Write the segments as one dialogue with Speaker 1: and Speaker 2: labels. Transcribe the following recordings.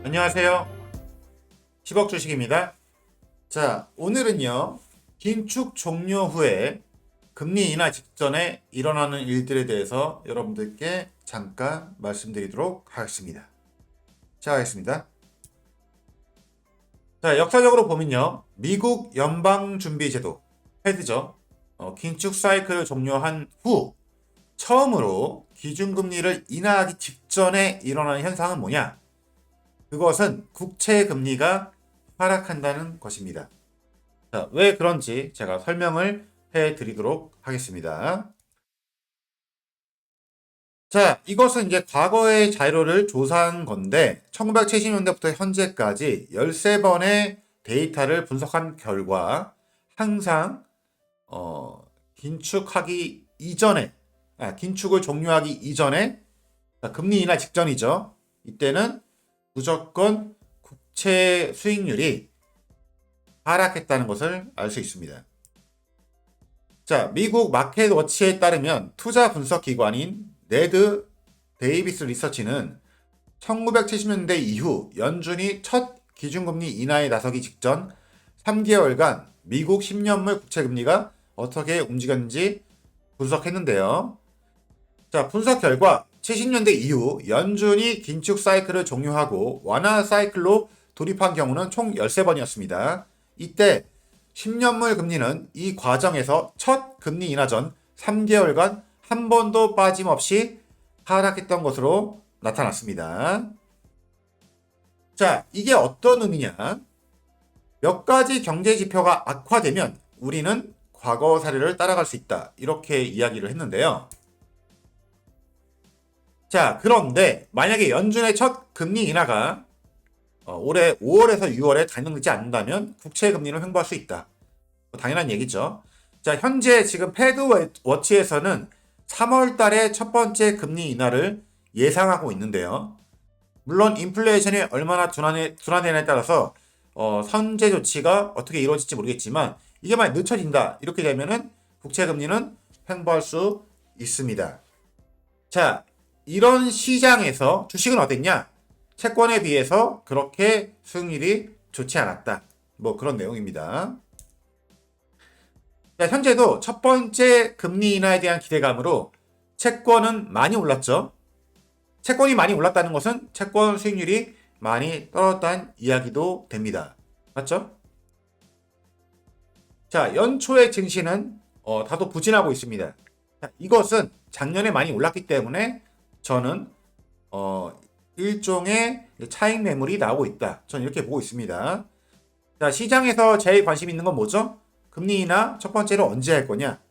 Speaker 1: 안녕하세요. 10억 주식입니다. 자, 오늘은요, 긴축 종료 후에 금리 인하 직전에 일어나는 일들에 대해서 여러분들께 잠깐 말씀드리도록 하겠습니다. 시작하겠습니다. 자, 역사적으로 보면요, 미국 연방준비제도, 패드죠. 긴축 사이클을 종료한 후 처음으로 기준금리를 인하하기 직전에 일어나는 현상은 뭐냐? 그것은 국채 금리가 하락한다는 것입니다. 자, 왜 그런지 제가 설명을 해 드리도록 하겠습니다. 자, 이것은 이제 과거의 자료를 조사한 건데 1970년대부터 현재까지 13번의 데이터를 분석한 결과 항상 긴축하기 이전에 긴축을 종료하기 이전에 금리 인하 직전이죠. 이때는 무조건 국채 수익률이 하락했다는 것을 알 수 있습니다. 자, 미국 마켓워치에 따르면 투자 분석 기관인 네드 데이비스 리서치는 1970년대 이후 연준이 첫 기준금리 인하에 나서기 직전 3개월간 미국 10년물 국채 금리가 어떻게 움직였는지 분석했는데요. 자, 분석 결과 70년대 이후 연준이 긴축 사이클을 종료하고 완화 사이클로 돌입한 경우는 총 13번이었습니다. 이때 10년물 금리는 이 과정에서 첫 금리 인하 전 3개월간 한 번도 빠짐없이 하락했던 것으로 나타났습니다. 자, 이게 어떤 의미냐? 몇 가지 경제 지표가 악화되면 우리는 과거 사례를 따라갈 수 있다. 이렇게 이야기를 했는데요. 자, 그런데 만약에 연준의 첫 금리 인하가 올해 5월에서 6월에 단행되지 않는다면 국채 금리는 횡보할 수 있다. 당연한 얘기죠. 자, 현재 지금 패드 워치에서는 3월 달에 첫 번째 금리 인하를 예상하고 있는데요. 물론 인플레이션이 얼마나 둔화되냐에 따라서 선제 조치가 어떻게 이루어질지 모르겠지만 이게 만약 늦춰진다. 이렇게 되면은 국채 금리는 횡보할 수 있습니다. 자, 이런 시장에서 주식은 어땠냐? 채권에 비해서 그렇게 수익률이 좋지 않았다. 뭐 그런 내용입니다. 자, 현재도 첫 번째 금리 인하에 대한 기대감으로 채권은 많이 올랐죠. 채권이 많이 올랐다는 것은 채권 수익률이 많이 떨어졌다는 이야기도 됩니다. 맞죠? 자, 연초의 증시는 다소 부진하고 있습니다. 자, 이것은 작년에 많이 올랐기 때문에 저는 일종의 차익 매물이 나오고 있다. 저는 이렇게 보고 있습니다. 자, 시장에서 제일 관심 있는 건 뭐죠? 금리 인하 첫 번째로 언제 할 거냐?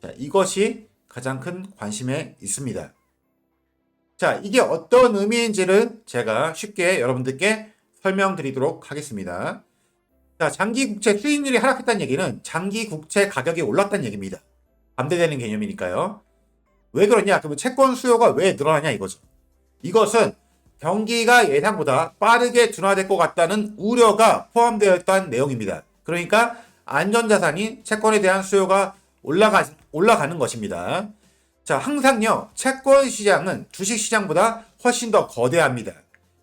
Speaker 1: 자, 이것이 가장 큰 관심에 있습니다. 자, 이게 어떤 의미인지를 제가 쉽게 여러분들께 설명드리도록 하겠습니다. 자, 장기 국채 수익률이 하락했다는 얘기는 장기 국채 가격이 올랐다는 얘기입니다. 반대되는 개념이니까요. 왜 그러냐? 그러면 채권 수요가 왜 늘어나냐 이거죠. 이것은 경기가 예상보다 빠르게 둔화될 것 같다는 우려가 포함되어 있다는 내용입니다. 그러니까 안전자산인 채권에 대한 수요가 올라가는 것입니다. 자, 항상요, 채권 시장은 주식 시장보다 훨씬 더 거대합니다.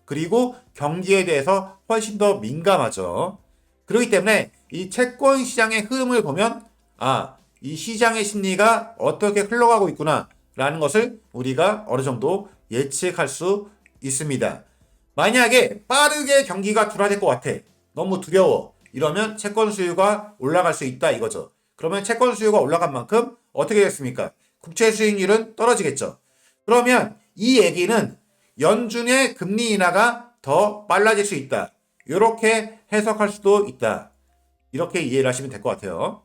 Speaker 1: 그리고 경기에 대해서 훨씬 더 민감하죠. 그렇기 때문에 이 채권 시장의 흐름을 보면, 이 시장의 심리가 어떻게 흘러가고 있구나, 라는 것을 우리가 어느 정도 예측할 수 있습니다. 만약에 빠르게 경기가 둔화될 것 같아. 너무 두려워. 이러면 채권 수요가 올라갈 수 있다 이거죠. 그러면 채권 수요가 올라간 만큼 어떻게 됐습니까? 국채 수익률은 떨어지겠죠. 그러면 이 얘기는 연준의 금리 인하가 더 빨라질 수 있다. 이렇게 해석할 수도 있다. 이렇게 이해를 하시면 될 것 같아요.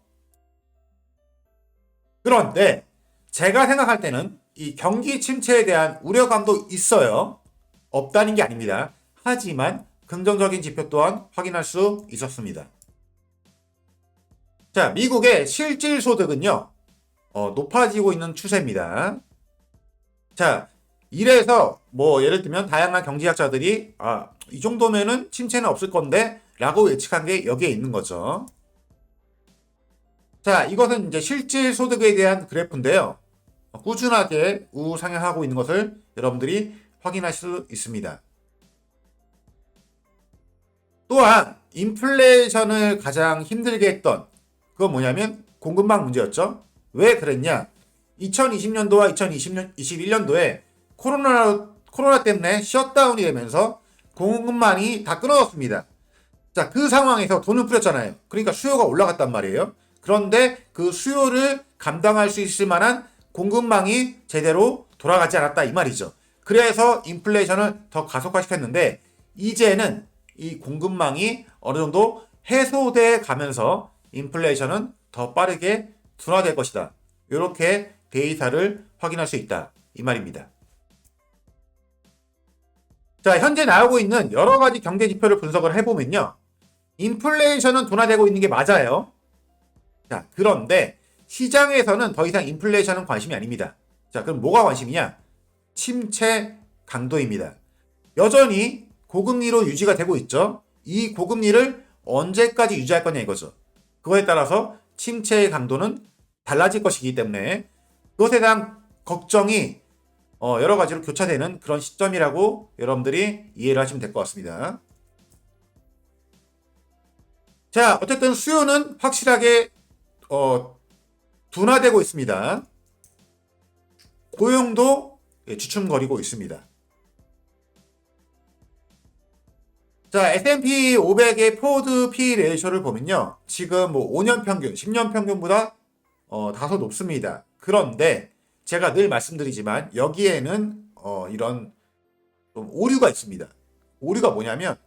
Speaker 1: 그런데 제가 생각할 때는 이 경기 침체에 대한 우려감도 있어요. 없다는 게 아닙니다. 하지만 긍정적인 지표 또한 확인할 수 있었습니다. 자, 미국의 실질 소득은요, 높아지고 있는 추세입니다. 자, 이래서 뭐 예를 들면 다양한 경제학자들이 이 정도면은 침체는 없을 건데 라고 예측한 게 여기에 있는 거죠. 자, 이것은 이제 실질 소득에 대한 그래프인데요. 꾸준하게 우상향하고 있는 것을 여러분들이 확인할 수 있습니다. 또한 인플레이션을 가장 힘들게 했던 그건 뭐냐면 공급망 문제였죠. 왜 그랬냐? 2020년도와 2021년도에 코로나 때문에 셧다운이 되면서 공급망이 다 끊어졌습니다. 자, 그 상황에서 돈을 뿌렸잖아요. 그러니까 수요가 올라갔단 말이에요. 그런데 그 수요를 감당할 수 있을 만한 공급망이 제대로 돌아가지 않았다 이 말이죠. 그래서 인플레이션을 더 가속화시켰는데 이제는 이 공급망이 어느 정도 해소돼 가면서 인플레이션은 더 빠르게 둔화될 것이다. 이렇게 데이터를 확인할 수 있다. 이 말입니다. 자, 현재 나오고 있는 여러 가지 경제 지표를 분석을 해보면요. 인플레이션은 둔화되고 있는 게 맞아요. 자, 그런데 시장에서는 더 이상 인플레이션은 관심이 아닙니다. 자, 그럼 뭐가 관심이냐? 침체 강도입니다. 여전히 고금리로 유지가 되고 있죠. 이 고금리를 언제까지 유지할 거냐 이거죠. 그거에 따라서 침체의 강도는 달라질 것이기 때문에 그것에 대한 걱정이 여러 가지로 교차되는 그런 시점이라고 여러분들이 이해를 하시면 될 것 같습니다. 자, 어쨌든 수요는 확실하게 둔화되고 있습니다. 고용도 주춤거리고 있습니다. 자, S&P 500의 포워드 P 레이쇼를 보면요. 지금 뭐 5년 평균, 10년 평균보다 다소 높습니다. 그런데 제가 늘 말씀드리지만 여기에는 이런 좀 오류가 있습니다. 오류가 뭐냐면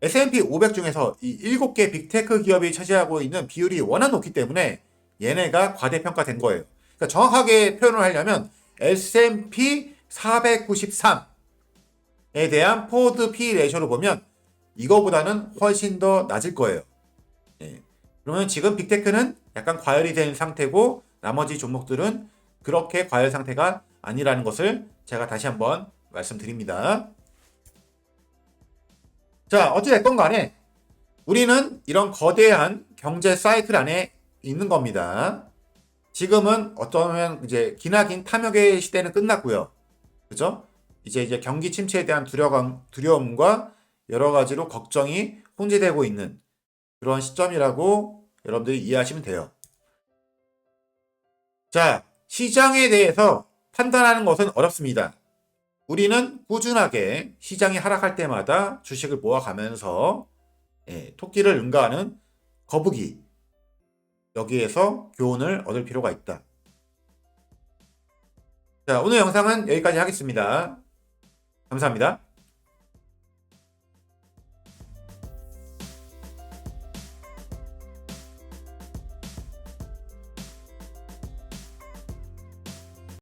Speaker 1: S&P 500 중에서 이 7개 빅테크 기업이 차지하고 있는 비율이 워낙 높기 때문에 얘네가 과대평가된 거예요. 그러니까 정확하게 표현을 하려면 S&P 493에 대한 포워드 P 레이쇼를 보면 이거보다는 훨씬 더 낮을 거예요. 예. 그러면 지금 빅테크는 약간 과열이 된 상태고 나머지 종목들은 그렇게 과열 상태가 아니라는 것을 제가 다시 한번 말씀드립니다. 자, 어찌됐건 간에 우리는 이런 거대한 경제 사이클 안에 있는 겁니다. 지금은 어쩌면 이제 기나긴 탐욕의 시대는 끝났고요. 그죠? 이제 경기 침체에 대한 두려움과 여러 가지로 걱정이 혼재되고 있는 그런 시점이라고 여러분들이 이해하시면 돼요. 자, 시장에 대해서 판단하는 것은 어렵습니다. 우리는 꾸준하게 시장이 하락할 때마다 주식을 모아가면서 토끼를 응가하는 거북이 여기에서 교훈을 얻을 필요가 있다. 자, 오늘 영상은 여기까지 하겠습니다. 감사합니다.